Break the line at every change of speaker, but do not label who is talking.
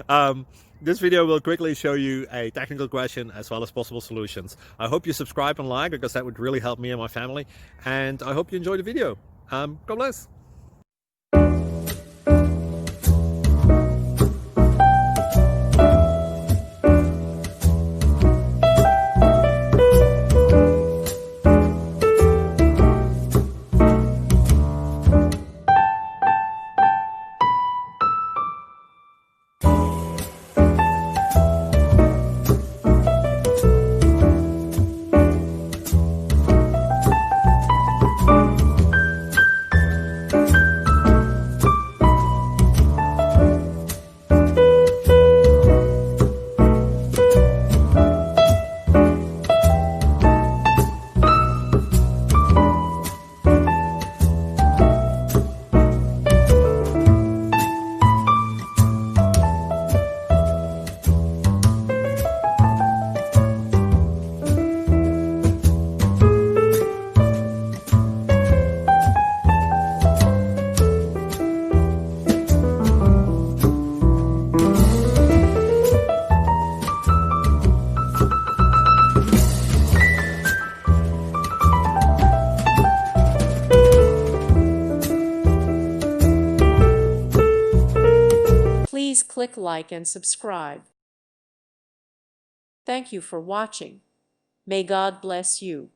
um, this video will quickly show you a technical question as well as possible solutions. I hope you subscribe and like, because that would really help me and my family. And I hope you enjoy the video. God bless.
Please click like and subscribe. Thank you for watching. May God bless you.